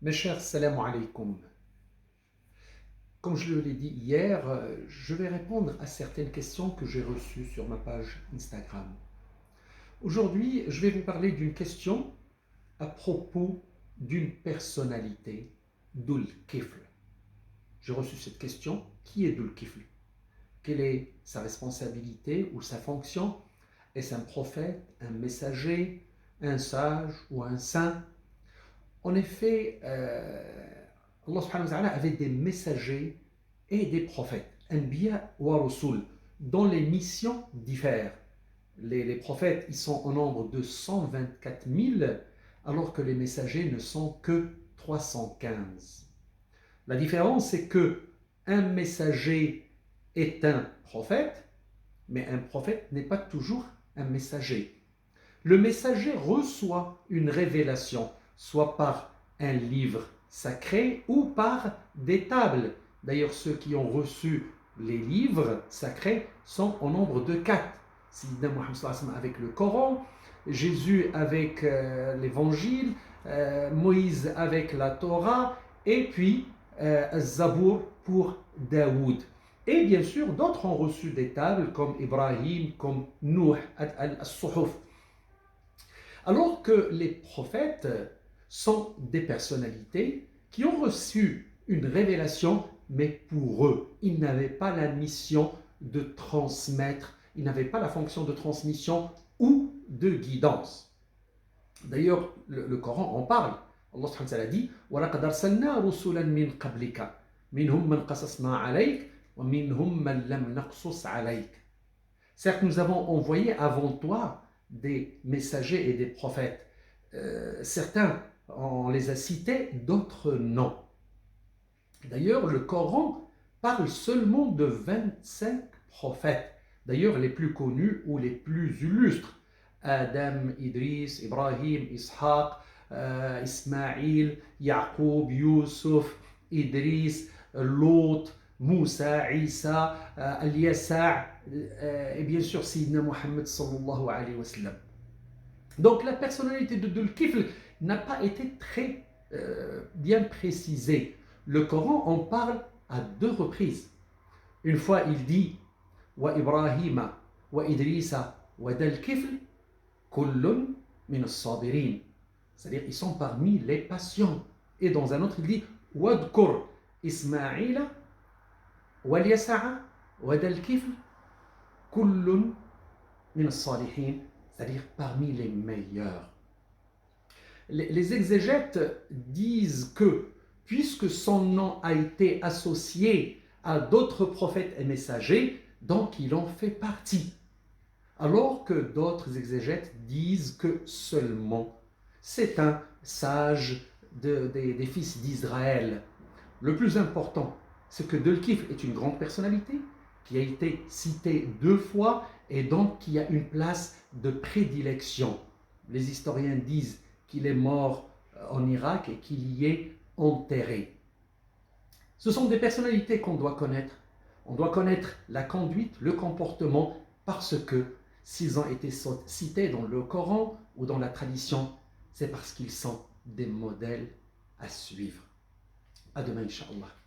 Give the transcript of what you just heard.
Mes chers, salam alaikum. Comme je l'ai dit hier, je vais répondre à certaines questions que j'ai reçues sur ma page Instagram. Aujourd'hui, je vais vous parler d'une question à propos d'une personnalité, Dhul Kifl. J'ai reçu cette question. Qui est Dhul Kifl? Quelle est sa responsabilité ou sa fonction? Est-ce un prophète, un messager, un sage ou un saint? En effet, Allah subhanahu wa ta'ala avait des messagers et des prophètes, Anbiya wa Rusul, dont les missions diffèrent. Les prophètes, ils sont au nombre de 124 000, alors que les messagers ne sont que 315. La différence, c'est que un messager est un prophète, mais un prophète n'est pas toujours un messager. Le messager reçoit une révélation, soit par un livre sacré ou par des tables. D'ailleurs, ceux qui ont reçu les livres sacrés sont au nombre de 4. Sayyidina Muhammad sallallahu alayhi wa sallam avec le Coran, Jésus avec l'évangile, Moïse avec la Torah, et puis Zabour pour Daoud. Et bien sûr, d'autres ont reçu des tables comme Ibrahim, comme Nuh, al-Suhuf. Alors que les prophètes sont des personnalités qui ont reçu une révélation, mais pour eux, ils n'avaient pas la mission de transmettre, ils n'avaient pas la fonction de transmission ou de guidance. D'ailleurs, le Coran en parle. Allah subhanahu wa ta'ala dit وَلَقَدْ أَرْسَلْنَا رُسُلًا مِنْ قَبْلِكَ مِنْهُمْ مَنْ قَصَصْنَا عَلَيْكَ وَمِنْهُمْ مَنْ لَمْ نَقْصُصْ عَلَيْكَ. Certes, nous avons envoyé avant toi des messagers et des prophètes. Certains, on les a cités, d'autres non. D'ailleurs, le Coran parle seulement de 25 prophètes. D'ailleurs, les plus connus ou les plus illustres. Adam, Idris, Ibrahim, Ishaq, Ismaïl, Yaqub, Yusuf, Idris, Lot, Moussa, Isa, Al-Yasa' et bien sûr Sayyidina Muhammad sallallahu alayhi wa sallam. Donc la personnalité de Dhul Kifl n'a pas été très bien précisée. Le Coran en parle à 2 reprises. Une fois il dit Wa Ibrahima wa Idrisa wa Dhul Kifl kullun min as-sabirin. C'est-à-dire ils sont parmi les patients. Et dans un autre il dit Wadkur Ismaïla wa Yasa'a wa Dhul Kifl kullun min as-salihin, c'est-à-dire parmi les meilleurs. Les exégètes disent que, puisque son nom a été associé à d'autres prophètes et messagers, donc il en fait partie. Alors que d'autres exégètes disent que seulement c'est un sage des fils d'Israël. Le plus important, c'est que Dhul Kifl est une grande personnalité qui a été citée 2 fois et donc qui a une place de prédilection. Les historiens disent qu'il est mort en Irak et qu'il y est enterré. Ce sont des personnalités qu'on doit connaître. On doit connaître la conduite, le comportement, parce que s'ils ont été cités dans le Coran ou dans la tradition, c'est parce qu'ils sont des modèles à suivre. À demain, Inch'Allah.